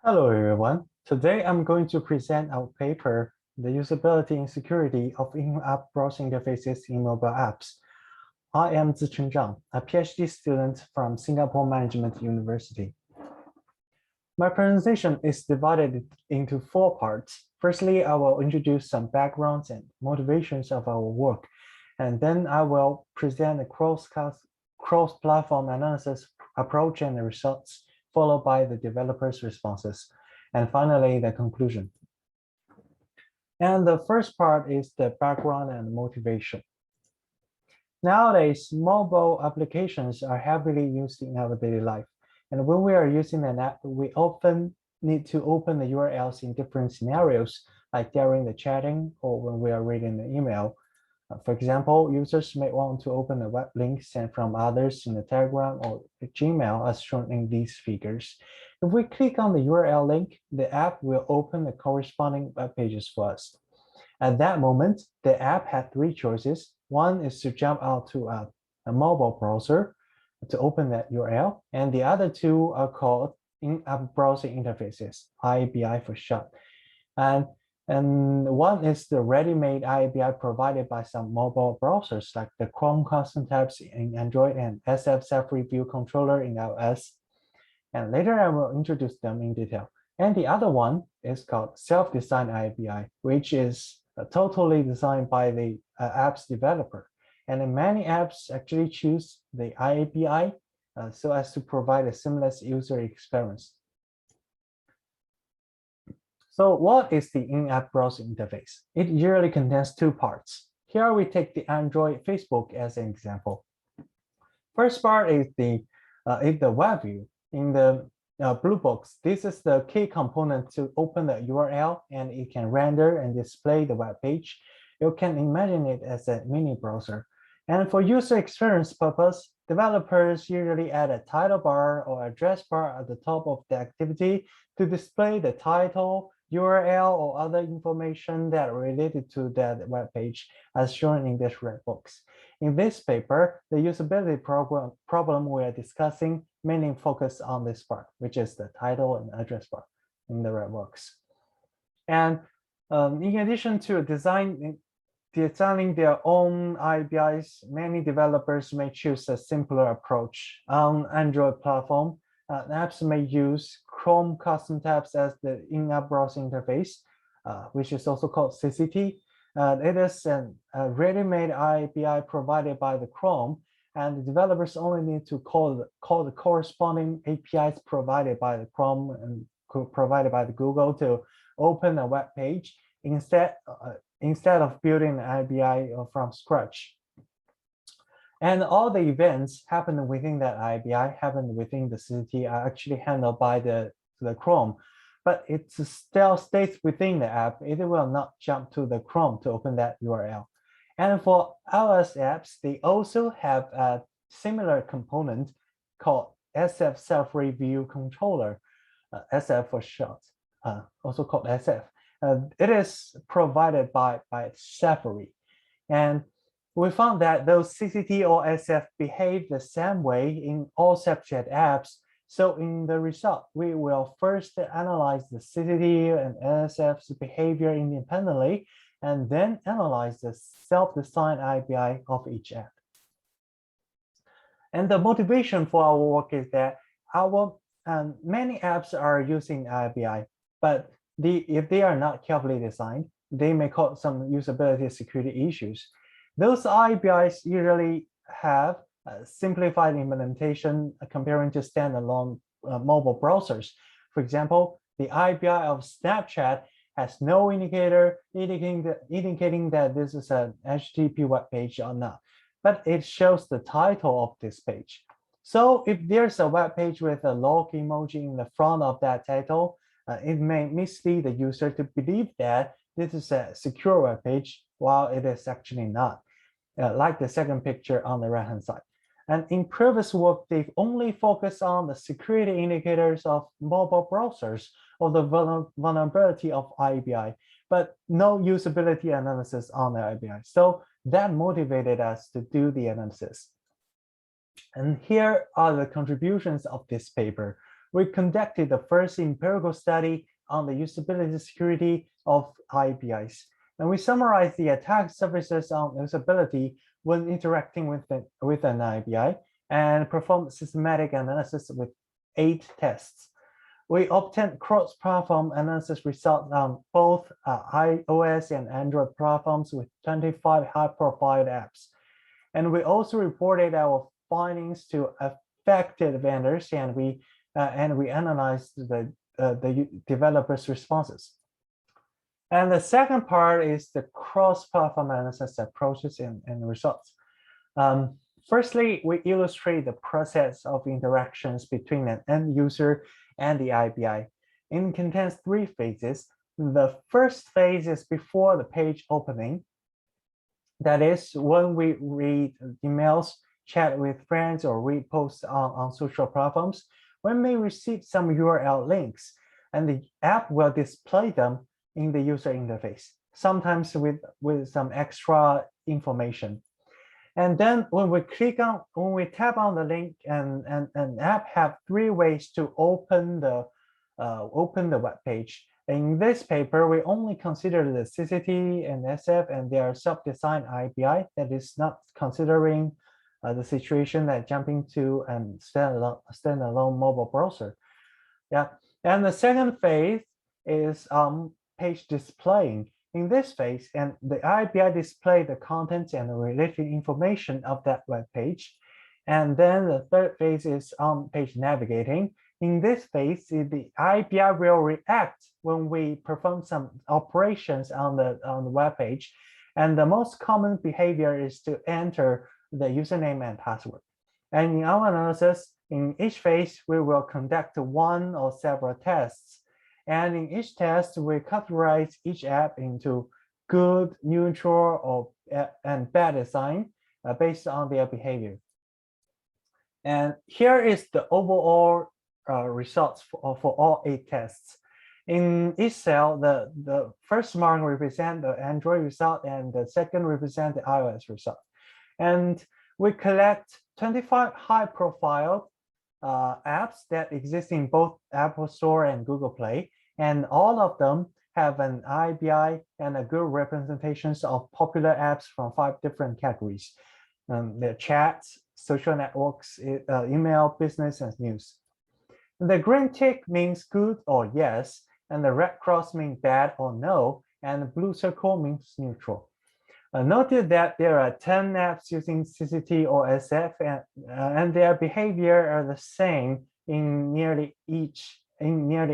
Hello, everyone. Today, I'm going to present our paper, The Usability and Security of In-App Browsing Interfaces in Mobile Apps. I am Zichun Zhang, a PhD student from Singapore Management University. My presentation is divided into 4 parts. Firstly, I will introduce some backgrounds and motivations of our work, and then I will present a cross-platform analysis approach and the results, followed by the developers' responses, and finally, the conclusion. And the first part is the background and motivation. Nowadays, mobile applications are heavily used in our daily life. And when we are using an app, we often need to open the URLs in different scenarios, like during the chatting or when we are reading the email. For example, users may want to open a web link sent from others in the Telegram or Gmail as shown in these figures. If we click on the URL link, the app will open the corresponding web pages for us. At that moment, the app had 3 choices. One is to jump out to a mobile browser to open that URL, and the other 2 are called in-app browsing interfaces, IABI for short. And one is the ready-made IABI provided by some mobile browsers like the Chrome custom tabs in Android and SF self-review controller in iOS. And later I will introduce them in detail. And the other one is called self-designed IABI, which is totally designed by the app's developer. And many apps actually choose the IABI so as to provide a seamless user experience. So what is the in-app browsing interface? It usually contains 2 parts. Here we take the Android Facebook as an example. First part is the web view. In the blue box, this is the key component to open the URL, and it can render and display the web page. You can imagine it as a mini browser. And for user experience purpose, developers usually add a title bar or address bar at the top of the activity to display the title, URL, or other information that are related to that web page, as shown in this red box. In this paper, the usability problem we are discussing mainly focus on this part, which is the title and address bar in the red box. And in addition to designing their own IABIs, many developers may choose a simpler approach. On Android platform, apps may use Chrome custom tabs as the in-app browsing interface, which is also called CCT. It is a ready-made IABI provided by the Chrome, and the developers only need to call the corresponding APIs provided by the Chrome and provided by the Google to open a web page instead of building an IABI from scratch. And all the events happening within that IABI, happen within the CCT, are actually handled by the Chrome, but it still stays within the app. It will not jump to the Chrome to open that URL. And for iOS apps, they also have a similar component called SF self-review controller, SF for short, also called SF. It is provided by Safari. And we found that those CCT or SF behave the same way in all subject apps. So in the result, we will first analyze the CCT and SF's behavior independently, and then analyze the self-designed IABI of each app. And the motivation for our work is that many apps are using IABI, but if they are not carefully designed, they may cause some usability security issues. Those IABIs usually have a simplified implementation comparing to standalone mobile browsers. For example, the IABI of Snapchat has no indicator indicating that this is an HTTP web page or not, but it shows the title of this page. So if there's a web page with a log emoji in the front of that title, it may mislead the user to believe that this is a secure web page, while it is actually not, like the second picture on the right-hand side. And in previous work, they've only focused on the security indicators of mobile browsers or the vulnerability of IABI, but no usability analysis on the IABI. So that motivated us to do the analysis. And here are the contributions of this paper. we conducted the first empirical study on the usability security of IBIs. And we summarized the attack surfaces on usability when interacting with an IBI and performed systematic analysis with 8 tests. We obtained cross-platform analysis results on both iOS and Android platforms with 25 high-profile apps. And we also reported our findings to affected vendors, and we analyzed the developers' responses. And the second part is the cross-platform analysis approaches and results. Firstly, we illustrate the process of interactions between an end user and the IBI. It contains 3 phases. The first phase is before the page opening. That is when we read emails, chat with friends, or read posts on social platforms. When we receive some URL links, and the app will display them in the user interface, sometimes with some extra information. And then when we tap on the link, and an app have 3 ways to open the web page. In this paper, we only consider the CCT and SF and their self-designed IBI, that is not considering the situation that jumping to a standalone mobile browser. Yeah, and the second phase is page displaying. In this phase, and the IBI display the contents and the related information of that web page. And then the third phase is Onpage Navigating. In this phase, the IBI will react when we perform some operations on the web page. And the most common behavior is to enter the username and password. And in our analysis, in each phase, we will conduct 1 or several tests. And in each test, we categorize each app into good, neutral, and bad design based on their behavior. And here is the overall results for all 8 tests. In each cell, the first mark represents the Android result, and the second represents the iOS result. And we collect 25 high-profile apps that exist in both Apple Store and Google Play, and all of them have an IBI and a good representations of popular apps from 5 different categories: the chats, social networks, email, business, and news. The green tick means good or yes, and the red cross means bad or no, and the blue circle means neutral. Noted that there are 10 apps using CCT or SF, and their behavior are the same in nearly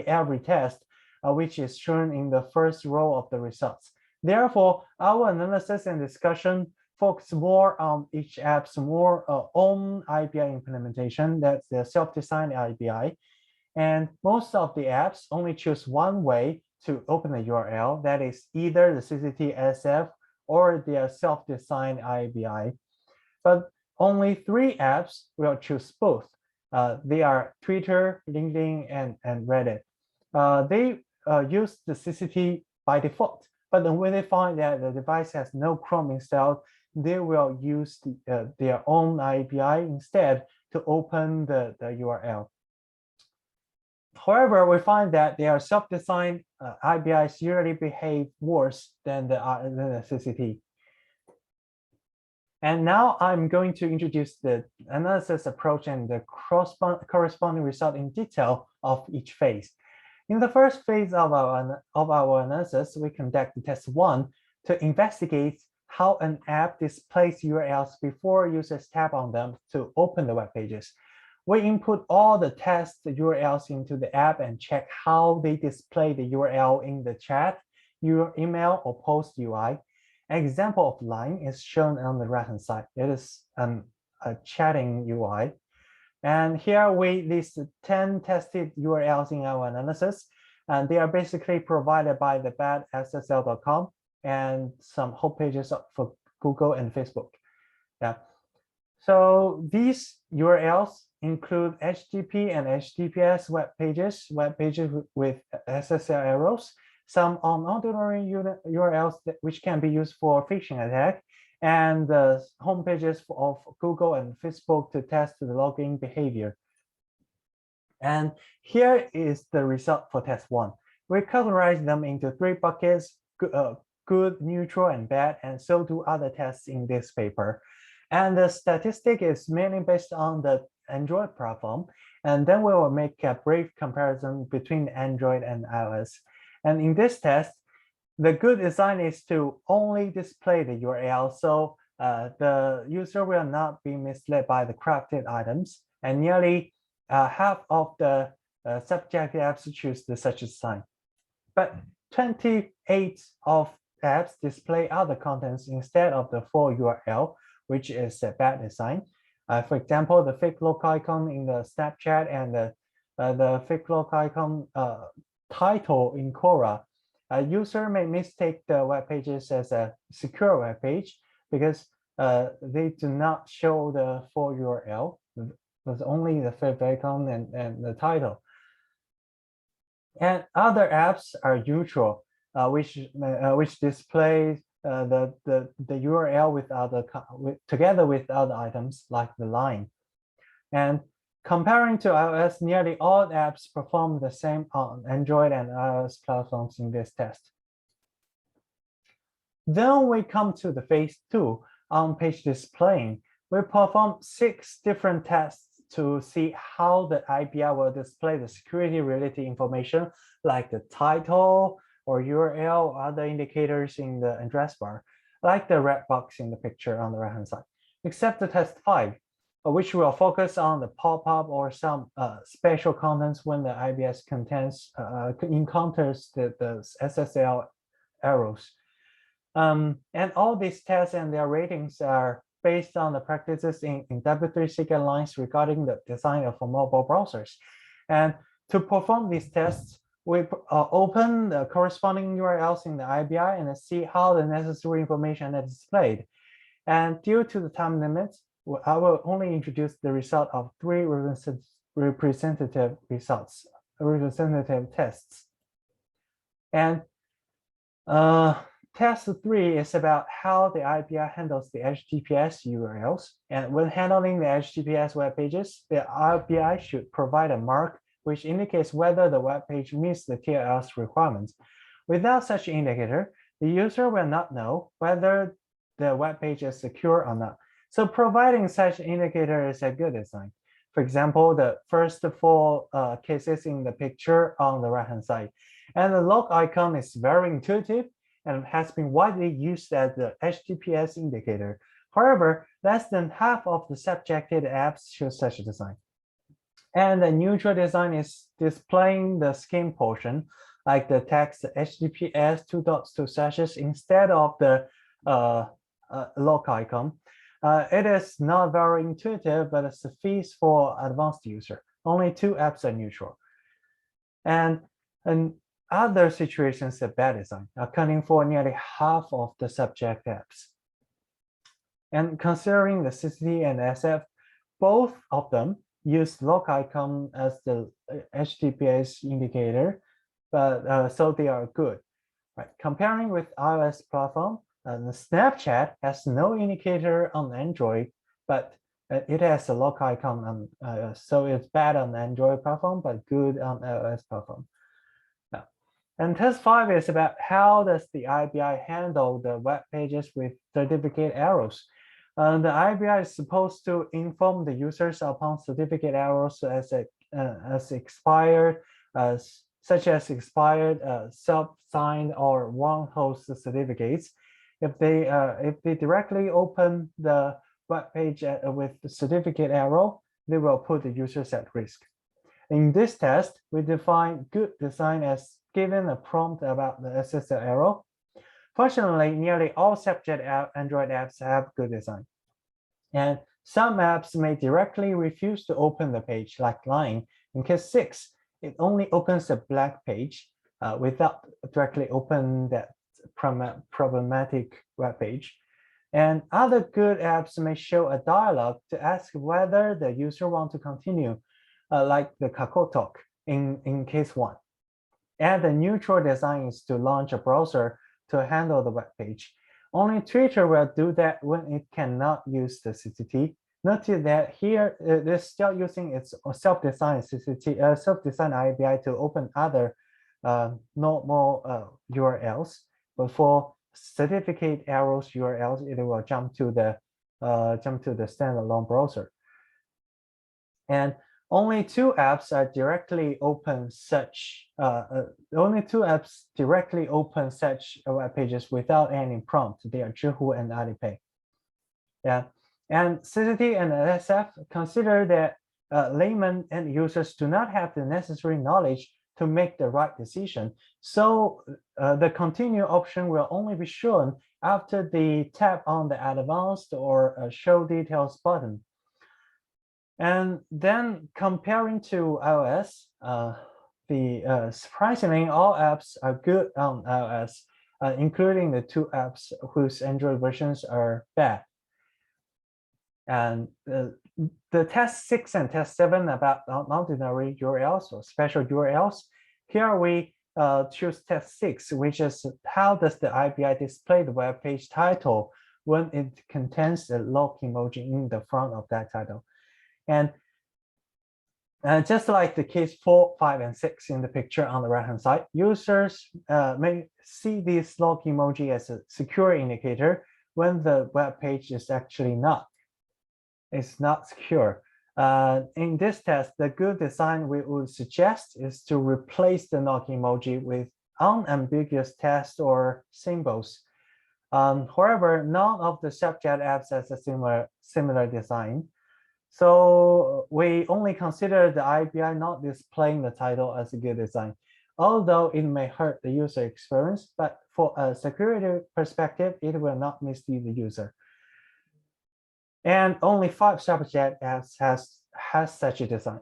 every test, which is shown in the first row of the results. Therefore, our analysis and discussion focus more on each app's own IBI implementation, that's the self-designed IBI. And most of the apps only choose one way to open a URL, that is either the CCT SF or their self-designed IBI. But only 3 apps will choose both. They are Twitter, LinkedIn, and Reddit. They use the CCT by default, but when they find that the device has no Chrome installed, they will use their own IBI instead to open the URL. However, we find that their self-designed IBIs usually behave worse than the CCT. And now I'm going to introduce the analysis approach and the corresponding result in detail of each phase. In the first phase of our analysis, we conduct test 1 to investigate how an app displays URLs before users tap on them to open the web pages. We input all the test URLs into the app and check how they display the URL in the chat, your email, or post UI. An example of line is shown on the right-hand side. It is a chatting UI. And here we list 10 tested URLs in our analysis, and they are basically provided by the badssl.com and some home pages for Google and Facebook. Yeah. So these URLs include HTTP and HTTPS web pages with SSL errors, some unordinary URLs which can be used for phishing attack, and the home pages of Google and Facebook to test the login behavior. And here is the result for test 1. We categorize them into 3 buckets, good, neutral, and bad, and so do other tests in this paper. And the statistic is mainly based on the Android platform, and then we will make a brief comparison between Android and iOS. And in this test, the good design is to only display the URL, so the user will not be misled by the crafted items, and nearly half of the subject apps choose such a design. But 28 of apps display other contents instead of the full URL, which is a bad design. For example, the fake look icon in the Snapchat and the fake look icon title in Quora. A user may mistake the web pages as a secure web page because they do not show the full URL. There's only the fake icon and the title. And other apps are neutral, which displays the URL together with other items like the line. And comparing to iOS, nearly all apps perform the same on Android and iOS platforms in this test. Then we come to the phase 2 on-page displaying. We perform 6 different tests to see how the API will display the security-related information like the title or URL or other indicators in the address bar, like the red box in the picture on the right-hand side, except the test 5, which will focus on the pop-up or some special contents when the IBS encounters the SSL errors. And all these tests and their ratings are based on the practices in W3C guidelines regarding the design of mobile browsers. And to perform these tests, we open the corresponding URLs in the IBI and see how the necessary information is displayed. And due to the time limits, I will only introduce the result of 3 representative tests. And test 3 is about how the IPI handles the HTTPS URLs. And when handling the HTTPS web pages, the IPI should provide a mark which indicates whether the web page meets the TLS requirements. Without such indicator, the user will not know whether the web page is secure or not. So providing such indicator is a good design. For example, the first 4 cases in the picture on the right-hand side. And the log icon is very intuitive and has been widely used as the HTTPS indicator. However, less than half of the subjected apps choose such a design. And the neutral design is displaying the scheme portion, like the text HTTPS 2 slashes instead of the log icon. It is not very intuitive, but it suffices for advanced user. Only 2 apps are neutral. And other situations are bad design, accounting for nearly half of the subject apps. And considering the CCT and SF, both of them use log icon as the HTTPS indicator, but so they are good. Right. Comparing with iOS platform, the Snapchat has no indicator on Android, but it has a log icon, so it's bad on Android platform, but good on iOS platform. Now, and test 5 is about how does the IBI handle the web pages with certificate errors. The IBI is supposed to inform the users upon certificate errors as expired, such as expired, self-signed, or one-host certificates. If they directly open the web page with the certificate error, they will put the users at risk. In this test, we define good design as given a prompt about the SSL error. Fortunately, nearly all subject Android apps have good design. And some apps may directly refuse to open the page, like Line. In case 6, it only opens a blank page without directly open that problematic web page. And other good apps may show a dialog to ask whether the user wants to continue, like the Kakotalk in case 1. And the neutral design is to launch a browser to handle the web page. Only Twitter will do that when it cannot use the CCT. Notice that here they're still using its self-designed CCT, self-designed IBI to open other normal URLs, but for certificate arrows URLs, it will jump to the standalone browser. And only two apps are directly open such. Only two apps directly open such web pages without any prompt. They are Zhihu and Alipay. Yeah, and CCT and SF consider that laymen and users do not have the necessary knowledge to make the right decision. So the continue option will only be shown after the tap on the advanced or show details button. And then comparing to iOS, surprisingly, all apps are good on iOS, including the two apps whose Android versions are bad. And the test 6 and test 7 about ordinary URLs or special URLs. Here we choose test 6, which is how does the IBI display the web page title when it contains the log emoji in the front of that title. And just like the case 4, 5, and 6 in the picture on the right-hand side, users may see this log emoji as a secure indicator when the web page is actually not. It's not secure. In this test, the good design we would suggest is to replace the log emoji with unambiguous text or symbols. However, none of the subject apps has a similar design. So we only consider the IBI not displaying the title as a good design, although it may hurt the user experience, but for a security perspective, it will not mislead the user. And only 5 subject apps have such a design.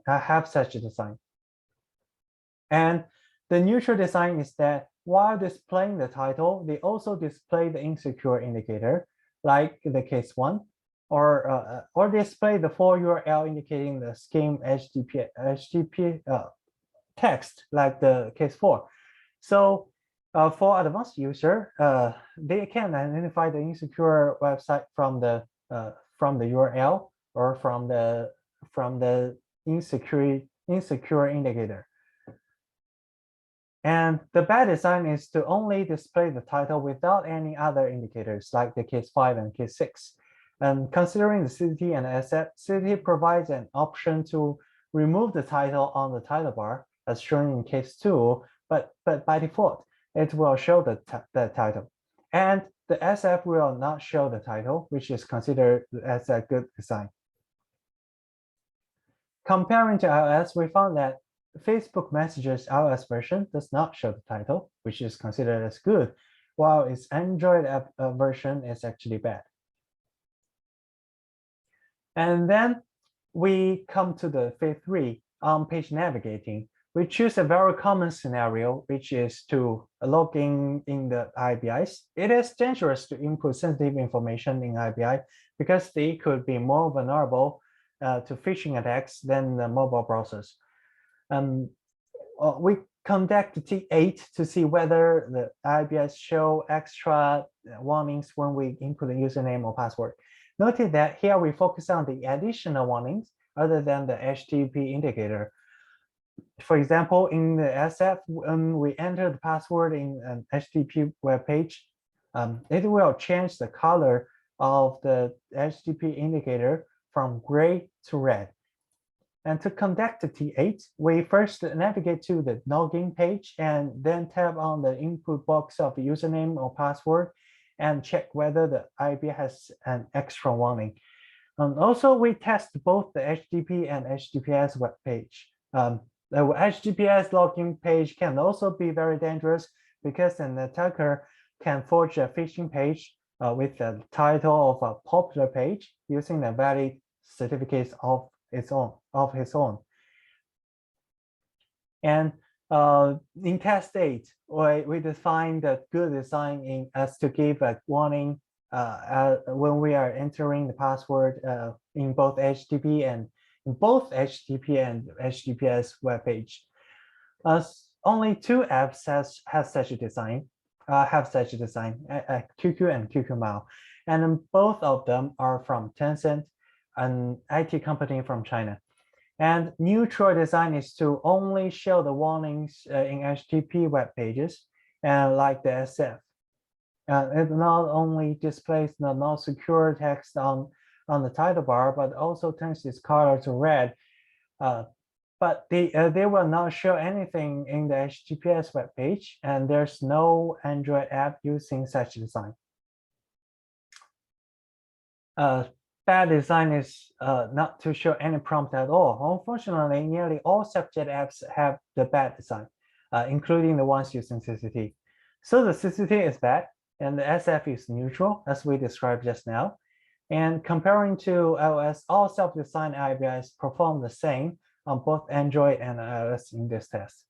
And the neutral design is that while displaying the title, they also display the insecure indicator, like the case 1, or display the full URL indicating the scheme HTTP text, like the case 4. So for advanced user, they can identify the insecure website from the URL or from the insecure indicator. And the bad design is to only display the title without any other indicators, like the case 5 and case 6. And considering the CCT and SF, CCT provides an option to remove the title on the title bar, as shown in case 2, but by default, it will show the title. And the SF will not show the title, which is considered as a good design. Comparing to iOS, we found that Facebook Messenger's iOS version does not show the title, which is considered as good, while its Android app version is actually bad. And then we come to the phase 3, on-page navigating. We choose a very common scenario, which is to log in the IBIs. It is dangerous to input sensitive information in IBI because they could be more vulnerable to phishing attacks than the mobile browsers. We conduct T8 to see whether the IBIs show extra warnings when we input the username or password. Notice that here we focus on the additional warnings other than the HTTP indicator. For example, in the SF, when we enter the password in an HTTP web page, it will change the color of the HTTP indicator from gray to red. And to conduct the T8, we first navigate to the login page and then tap on the input box of the username or password and check whether the IB has an extra warning. Also, we test both the HTTP and HTTPS web page. The HTTPS login page can also be very dangerous because an attacker can forge a phishing page with the title of a popular page using a valid certificate of his own. And in test 8, we define the good design as to give a warning when we are entering the password in both HTTP and HTTPS web page. Only 2 apps have such a design, QQ and QQ Mail, and both of them are from Tencent. an IT company from China. And neutral design is to only show the warnings in HTTP web pages, like the SF. It not only displays the not secure text on the title bar, but also turns its color to red. But they will not show anything in the HTTPS web page, and there's no Android app using such design. Bad design is not to show any prompt at all. Unfortunately, nearly all subject apps have the bad design, including the ones using CCT. So the CCT is bad, and the SF is neutral, as we described just now. And comparing to iOS, all self-designed IBIs perform the same on both Android and iOS in this test.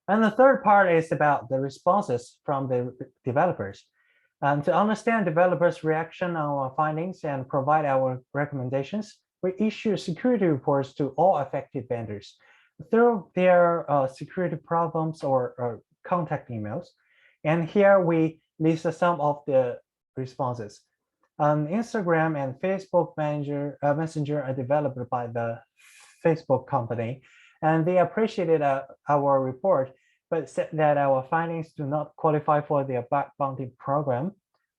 And the third part is about the responses from the developers. To understand developers' reaction on our findings and provide our recommendations, we issue security reports to all affected vendors through their security problems or contact emails. And here we list some of the responses. Instagram and Facebook Messenger are developed by the Facebook company, and they appreciated our report, but said that our findings do not qualify for their bug bounty program,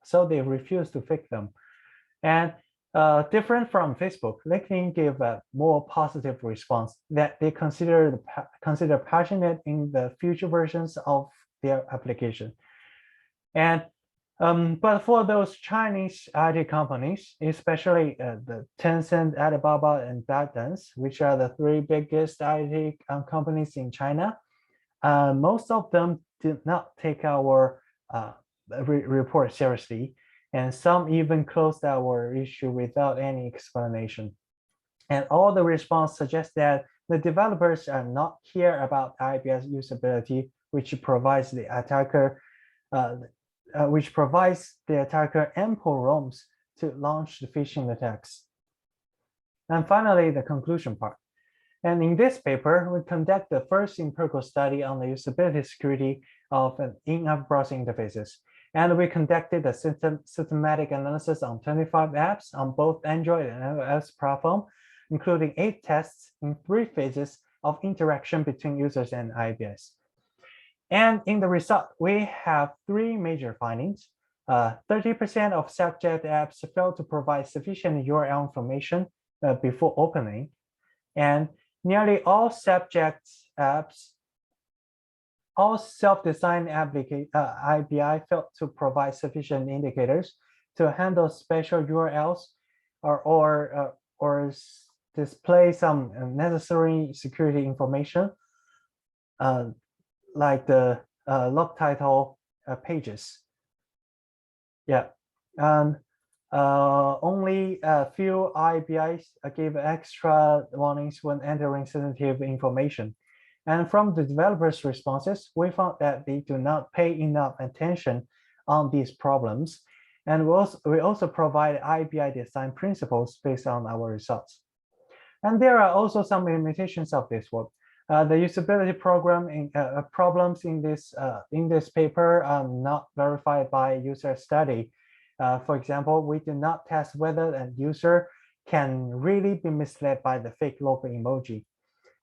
so they refuse to fix them. And different from Facebook, LinkedIn gave a more positive response that they consider passionate in the future versions of their application. And but for those Chinese IT companies, especially the Tencent, Alibaba, and ByteDance, which are the three biggest IT companies in China, most of them did not take our report seriously, and some even closed our issue without any explanation. And all the response suggests that the developers are not care about IBS usability, which provides the attacker ample rooms to launch the phishing attacks. And finally, the conclusion part. And in this paper, we conduct the first empirical study on the usability security of in-app browsing interfaces. And we conducted a systematic analysis on 25 apps on both Android and iOS platform, including 8 tests in 3 phases of interaction between users and IBS. And in the result, we have 3 major findings. 30% of subject apps fail to provide sufficient URL information before opening. And nearly all subject apps, all self-designed IBI failed to provide sufficient indicators to handle special URLs or display some necessary security information, like the log title pages. Yeah, and only a few IBIs gave extra warnings when entering sensitive information. And from the developers' responses, we found that they do not pay enough attention on these problems. And we also provide IBI design principles based on our results. And there are also some limitations of this work. The usability problems in this paper are not verified by user study. For example, we do not test whether a user can really be misled by the fake logo emoji.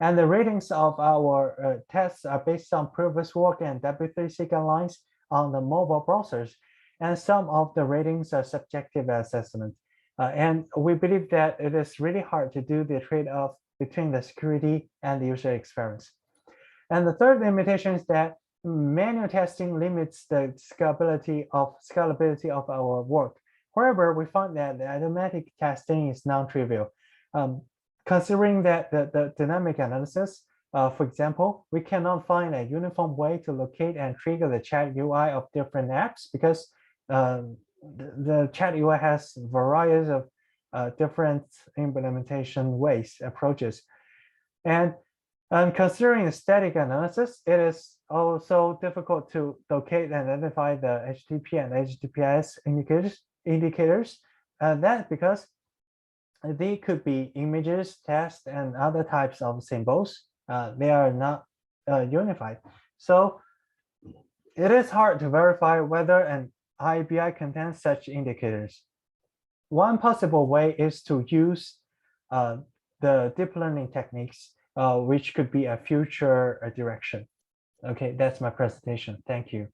And the ratings of our tests are based on previous work and W3C guidelines on the mobile browsers. And some of the ratings are subjective assessment. And we believe that it is really hard to do the trade-off between the security and the user experience. And the third limitation is that manual testing limits the scalability of our work. However, we found that the automatic testing is non-trivial. Considering that the dynamic analysis, for example, we cannot find a uniform way to locate and trigger the chat UI of different apps because the chat UI has varieties of different implementation approaches. And considering the static analysis, it is also difficult to locate and identify the HTTP and HTTPS indicators. That's because they could be images, text, and other types of symbols. They are not unified. So it is hard to verify whether an IBI contains such indicators. One possible way is to use the deep learning techniques, which could be a future direction. Okay, that's my presentation. Thank you.